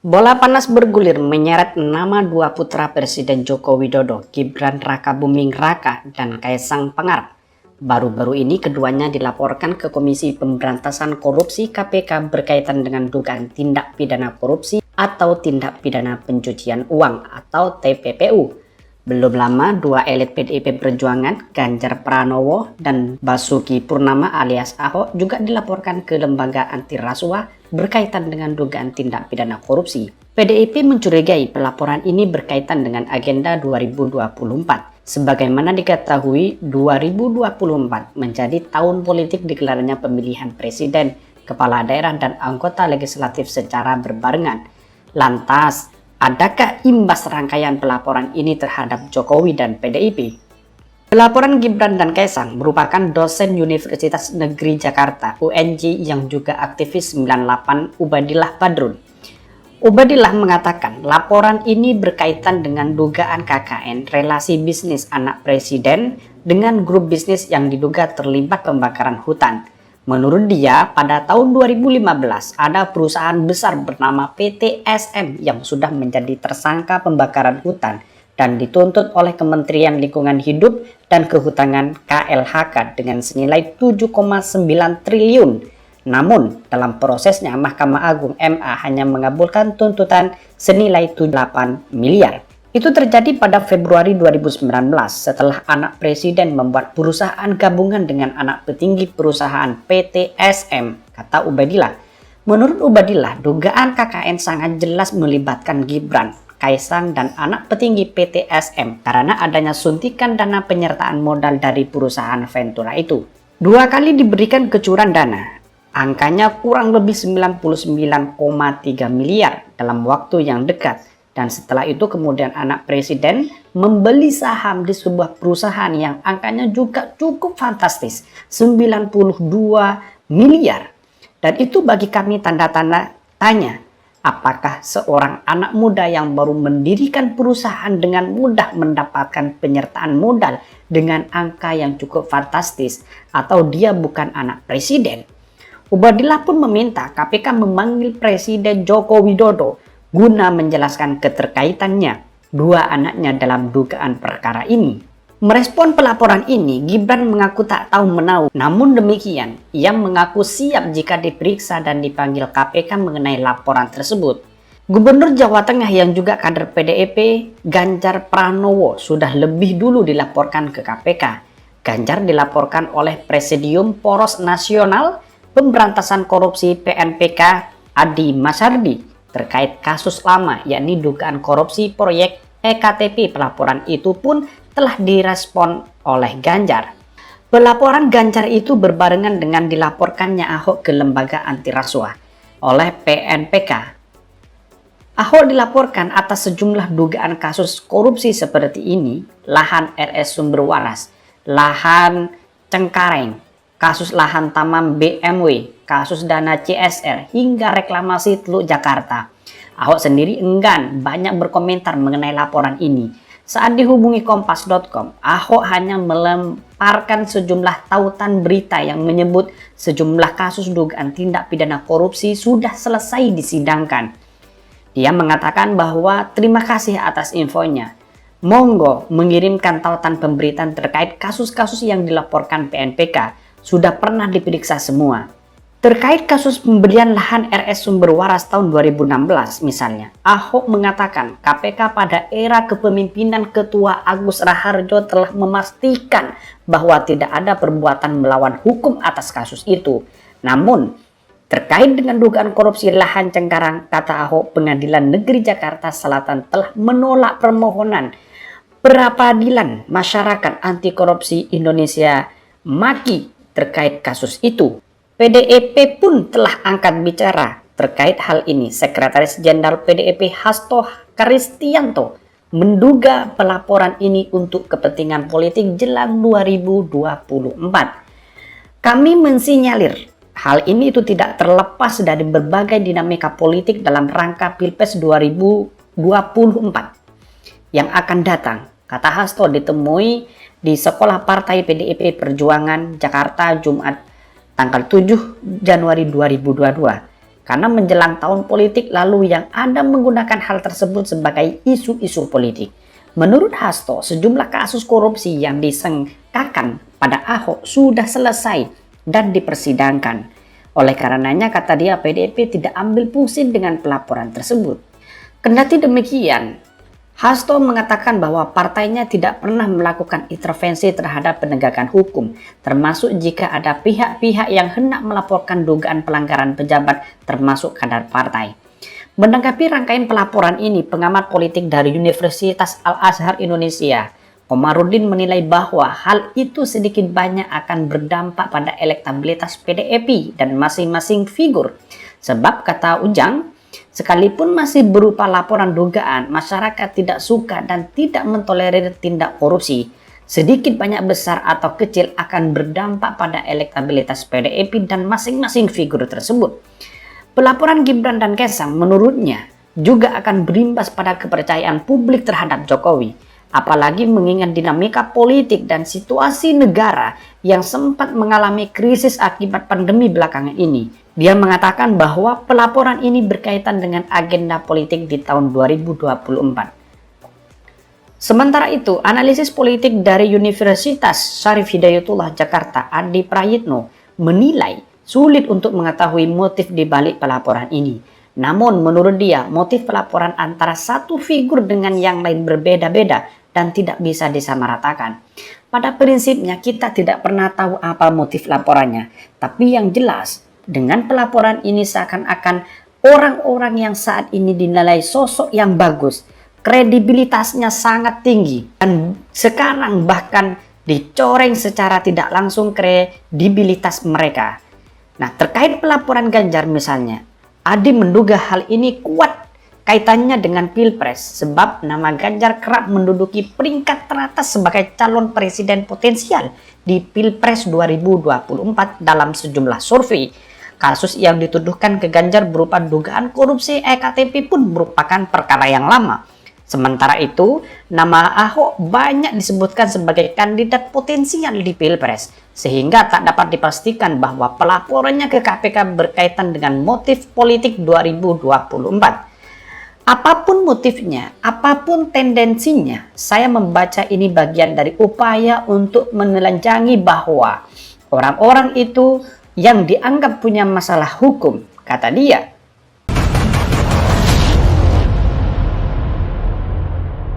Bola panas bergulir menyeret nama dua putra Presiden Joko Widodo, Gibran Rakabuming Raka dan Kaisang Pangarep. Baru-baru ini keduanya dilaporkan ke Komisi Pemberantasan Korupsi KPK berkaitan dengan dugaan tindak pidana korupsi atau tindak pidana pencucian uang atau TPPU. Belum lama dua elit PDIP Perjuangan, Ganjar Pranowo dan Basuki Purnama alias Ahok juga dilaporkan ke lembaga anti rasuah berkaitan dengan dugaan tindak pidana korupsi. PDIP mencurigai pelaporan ini berkaitan dengan agenda 2024. Sebagaimana diketahui, 2024 menjadi tahun politik digelarnya pemilihan presiden, kepala daerah dan anggota legislatif secara berbarengan. Lantas, adakah imbas rangkaian pelaporan ini terhadap Jokowi dan PDIP? Pelaporan Gibran dan Kaisang merupakan dosen Universitas Negeri Jakarta (UNJ) yang juga aktivis 98 Ubadillah Badrun. Ubadillah mengatakan laporan ini berkaitan dengan dugaan KKN relasi bisnis anak presiden dengan grup bisnis yang diduga terlibat pembakaran hutan. Menurut dia, pada tahun 2015 ada perusahaan besar bernama PT SM yang sudah menjadi tersangka pembakaran hutan dan dituntut oleh Kementerian Lingkungan Hidup dan Kehutanan KLHK dengan senilai 7,9 triliun. Namun, dalam prosesnya Mahkamah Agung MA hanya mengabulkan tuntutan senilai 78 miliar. Itu terjadi pada Februari 2019 setelah anak presiden membuat perusahaan gabungan dengan anak petinggi perusahaan PT SM, kata Ubadillah. Menurut Ubadillah, dugaan KKN sangat jelas melibatkan Gibran, Kaisang dan anak petinggi PT SM karena adanya suntikan dana penyertaan modal dari perusahaan Ventura itu. 2 kali diberikan kecurangan dana. Angkanya kurang lebih 99,3 miliar dalam waktu yang dekat. Dan setelah itu kemudian anak presiden membeli saham di sebuah perusahaan yang angkanya juga cukup fantastis, 92 miliar. Dan itu bagi kami tanda-tanda tanya, apakah seorang anak muda yang baru mendirikan perusahaan dengan mudah mendapatkan penyertaan modal dengan angka yang cukup fantastis atau dia bukan anak presiden? Ubadillah pun meminta KPK memanggil Presiden Joko Widodo guna menjelaskan keterkaitannya dua anaknya dalam dugaan perkara ini. Merespon pelaporan ini, Gibran mengaku tak tahu menahu. Namun demikian, ia mengaku siap jika diperiksa dan dipanggil KPK mengenai laporan tersebut. Gubernur Jawa Tengah yang juga kader PDIP, Ganjar Pranowo, sudah lebih dulu dilaporkan ke KPK. Ganjar dilaporkan oleh Presidium Poros Nasional Pemberantasan Korupsi PNPK Adi Masyardi terkait kasus lama yakni dugaan korupsi proyek EKTP. Pelaporan itu pun telah direspon oleh Ganjar. Pelaporan Ganjar itu berbarengan dengan dilaporkannya Ahok ke lembaga anti rasuah oleh PNPK. Ahok dilaporkan atas sejumlah dugaan kasus korupsi seperti ini: lahan RS Sumber Waras, lahan Cengkareng, kasus lahan Taman BMW, kasus dana CSR, hingga reklamasi Teluk Jakarta. Ahok sendiri enggan banyak berkomentar mengenai laporan ini. Saat dihubungi Kompas.com, Ahok hanya melemparkan sejumlah tautan berita yang menyebut sejumlah kasus dugaan tindak pidana korupsi sudah selesai disidangkan. Dia mengatakan bahwa terima kasih atas infonya. Monggo mengirimkan tautan pemberitaan terkait kasus-kasus yang dilaporkan PNPK. Sudah pernah diperiksa semua. Terkait kasus pembelian lahan RS Sumber Waras tahun 2016 misalnya, Ahok mengatakan KPK pada era kepemimpinan Ketua Agus Raharjo telah memastikan bahwa tidak ada perbuatan melawan hukum atas kasus itu. Namun, terkait dengan dugaan korupsi lahan Cengkareng, kata Ahok, Pengadilan Negeri Jakarta Selatan telah menolak permohonan Peradilan Masyarakat Anti Korupsi Indonesia MAKI terkait kasus itu. PDIP pun telah angkat bicara terkait hal ini. Sekretaris Jenderal PDIP Hasto Kristianto menduga pelaporan ini untuk kepentingan politik jelang 2024. Kami mensinyalir hal ini itu tidak terlepas dari berbagai dinamika politik dalam rangka Pilpres 2024 yang akan datang, kata Hasto ditemui di Sekolah Partai PDIP Perjuangan Jakarta Jumat tanggal 7 Januari 2022. Karena menjelang tahun politik lalu yang Anda menggunakan hal tersebut sebagai isu-isu politik. Menurut Hasto, sejumlah kasus korupsi yang disengkakan pada Ahok sudah selesai dan dipersidangkan. Oleh karenanya, kata dia, PDIP tidak ambil pusing dengan pelaporan tersebut. Kendati demikian, Hasto mengatakan bahwa partainya tidak pernah melakukan intervensi terhadap penegakan hukum, termasuk jika ada pihak-pihak yang hendak melaporkan dugaan pelanggaran pejabat termasuk kader partai. Menanggapi rangkaian pelaporan ini, pengamat politik dari Universitas Al-Azhar Indonesia, Komarudin menilai bahwa hal itu sedikit banyak akan berdampak pada elektabilitas PDIP dan masing-masing figur. Sebab kata Ujang, sekalipun masih berupa laporan dugaan, masyarakat tidak suka dan tidak mentolerir tindak korupsi, sedikit banyak besar atau kecil akan berdampak pada elektabilitas PDIP dan masing-masing figur tersebut. Pelaporan Gibran dan Kaesang menurutnya juga akan berimbas pada kepercayaan publik terhadap Jokowi, apalagi mengingat dinamika politik dan situasi negara yang sempat mengalami krisis akibat pandemi belakangan ini. Dia mengatakan bahwa pelaporan ini berkaitan dengan agenda politik di tahun 2024. Sementara itu, analisis politik dari Universitas Syarif Hidayatullah Jakarta, Adi Prayitno, menilai sulit untuk mengetahui motif di balik pelaporan ini. Namun, menurut dia, motif pelaporan antara satu figur dengan yang lain berbeda-beda dan tidak bisa disamaratakan. Pada prinsipnya, kita tidak pernah tahu apa motif laporannya. Tapi yang jelas, dengan pelaporan ini seakan-akan orang-orang yang saat ini dinilai sosok yang bagus, kredibilitasnya sangat tinggi, dan sekarang bahkan dicoreng secara tidak langsung kredibilitas mereka. Nah, terkait pelaporan Ganjar misalnya, Adi menduga hal ini kuat kaitannya dengan Pilpres, sebab nama Ganjar kerap menduduki peringkat teratas sebagai calon presiden potensial di Pilpres 2024 dalam sejumlah survei. Kasus yang dituduhkan ke Ganjar berupa dugaan korupsi EKTP pun merupakan perkara yang lama. Sementara itu, nama Ahok banyak disebutkan sebagai kandidat potensial di Pilpres, sehingga tak dapat dipastikan bahwa pelaporannya ke KPK berkaitan dengan motif politik 2024. Apapun motifnya, apapun tendensinya, saya membaca ini bagian dari upaya untuk menelanjangi bahwa orang-orang itu yang dianggap punya masalah hukum, kata dia,